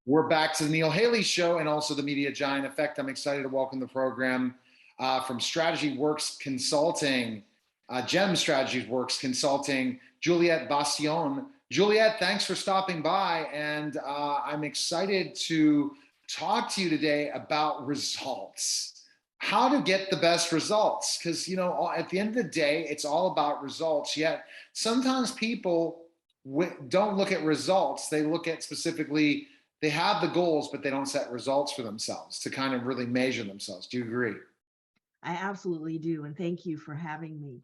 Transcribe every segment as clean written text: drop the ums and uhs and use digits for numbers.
We're back to the Neil Haley Show and also the Media Giant Effect. I'm excited to welcome the program from Strategy Works Consulting, Gem Strategy Works Consulting, Juliette Bastian. Juliette, thanks for stopping by. And I'm excited to talk to you today about results. How to get the best results. Because, you know, at the end of the day, it's all about results. Yet sometimes people don't look at results. They look at specifically, they have the goals, but they don't set results for themselves to kind of really measure themselves. Do you agree? I absolutely do. And thank you for having me.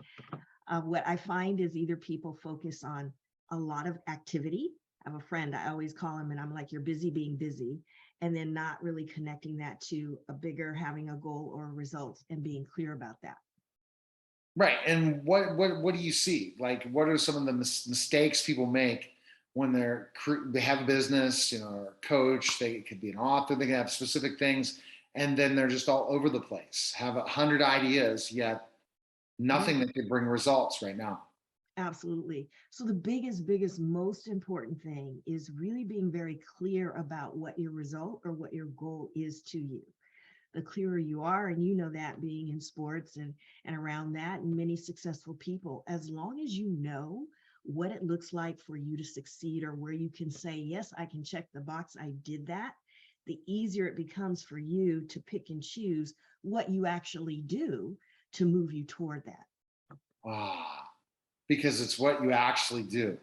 What I find is either people focus on a lot of activity. I have a friend, I always call him, and I'm like, you're busy being busy, and then not really connecting that to a bigger, having a goal or a result and being clear about that. Right. And what do you see? Like, what are some of the mistakes people make when they have a business, you know, or a coach? They could be an author. They can have specific things, and then they're just all over the place. Have 100 ideas, yet Yeah, nothing that could bring results right now. absolutely. So the biggest, most important thing is really being very clear about what your result or what your goal is to you. The clearer you are, and you know that being in sports and around that, and many successful people, as long as you know what it looks like for you to succeed, or where you can say, yes, I can check the box, I did that, the easier it becomes for you to pick and choose what you actually do to move you toward that. Ah, because it's what you actually do,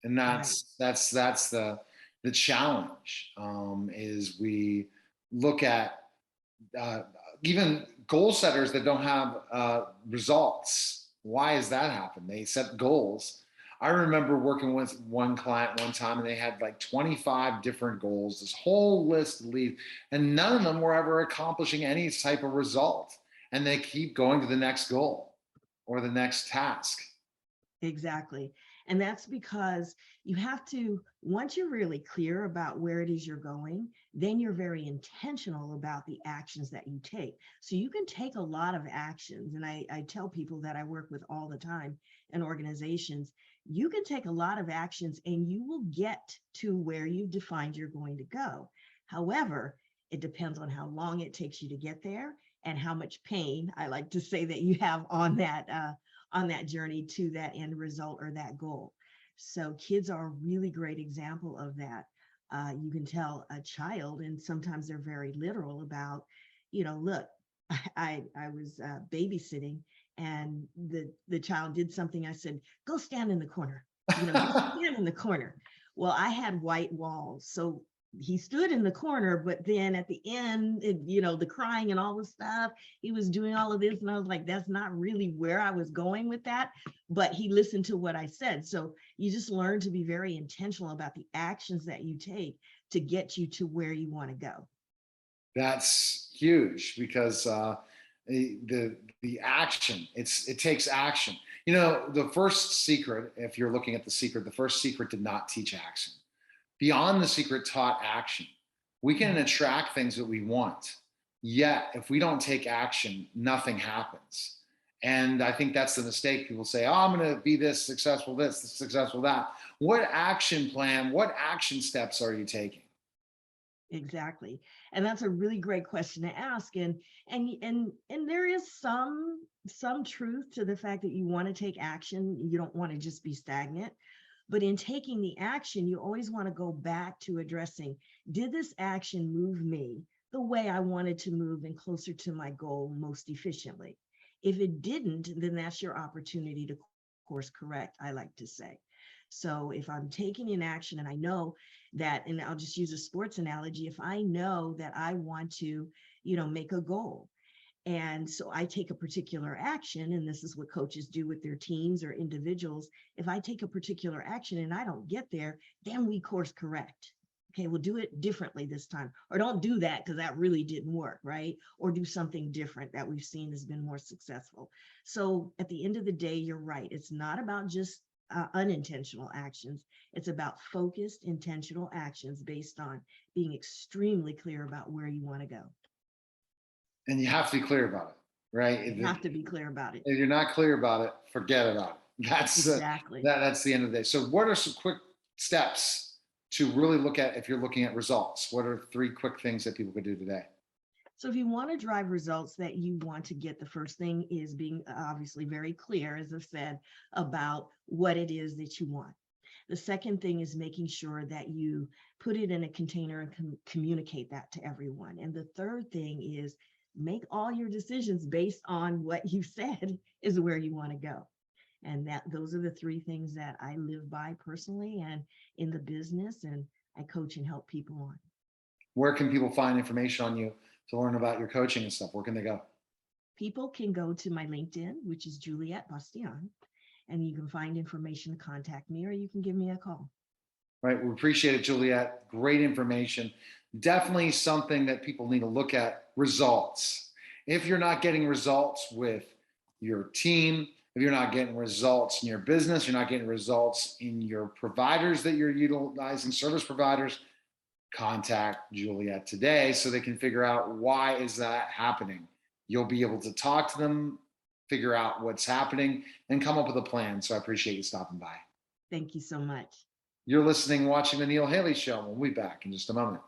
and Right. that's the challenge. Is we look at uh, even goal setters that don't have results. Why does that happen? They set goals. I remember working with one client one time, and they had like 25 different goals, this whole list of leads, and none of them were ever accomplishing any type of result. And they keep going to the next goal or the next task. Exactly. And that's because you have to, once you're really clear about where it is you're going, then you're very intentional about the actions that you take. So you can take a lot of actions. And I tell people that I work with all the time in organizations, you can take a lot of actions and you will get to where you've defined you're going to go. However, it depends on how long it takes you to get there and how much pain, I like to say, that you have on that journey to that end result or that goal. So kids are a really great example of that. You can tell a child, and sometimes they're very literal about, look, I was babysitting, and the child did something. I said, go stand in the corner. Just stand in the corner. Well, I had white walls, so he stood in the corner, but then at the end, the crying and all the stuff, he was doing all of this. And I was like, that's not really where I was going with that. But he listened to what I said. So you just learn to be very intentional about the actions that you take to get you to where you want to go. That's huge because the action, it takes action. You know, the first secret, if you're looking at the secret, the first secret did not teach action. Beyond the secret taught action. We can Mhm. attract things that we want. Yet, if we don't take action, nothing happens. And I think that's the mistake. People say, oh, I'm going to be this successful, that. What action plan, what action steps are you taking? Exactly. And that's a really great question to ask. And there is some truth to the fact that you want to take action. You don't want to just be stagnant. But in taking the action, you always want to go back to addressing, did this action move me the way I wanted to move and closer to my goal most efficiently? If it didn't, then that's your opportunity to course correct, I like to say. So if I'm taking an action and I know that, and I'll just use a sports analogy, if I know that I want to, make a goal, and so I take a particular action, and this is what coaches do with their teams or individuals. If I take a particular action and I don't get there, then we course correct. Okay, we'll do it differently this time. Or don't do that because that really didn't work, right? Or do something different that we've seen has been more successful. So at the end of the day, you're right. It's not about just unintentional actions. It's about focused, intentional actions based on being extremely clear about where you want to go. And you have to be clear about it, right? You have to be clear about it. If you're not clear about it, forget about it. Exactly. That's the end of the day. So, what are some quick steps to really look at if you're looking at results? What are 3 quick things that people could do today? So if you want to drive results that you want to get, the first thing is being obviously very clear, as I've said, about what it is that you want. The second thing is making sure that you put it in a container and communicate that to everyone. And the third thing is make all your decisions based on what you said is where you want to go. And that those are the 3 things that I live by personally and in the business, and I coach and help people on. Where can people find information on you to learn about your coaching and stuff? Where can they go? People can go to my LinkedIn, which is Juliette Bastian, and you can find information to contact me, or you can give me a call. Right. We appreciate it, Juliette. Great information. Definitely something that people need to look at: results. If you're not getting results with your team, if you're not getting results in your business, you're not getting results in your providers that you're utilizing, service providers, contact Juliette today so they can figure out why is that happening. You'll be able to talk to them, figure out what's happening, and come up with a plan. So I appreciate you stopping by. Thank you so much. You're listening, watching the Neil Haley Show. We'll be back in just a moment.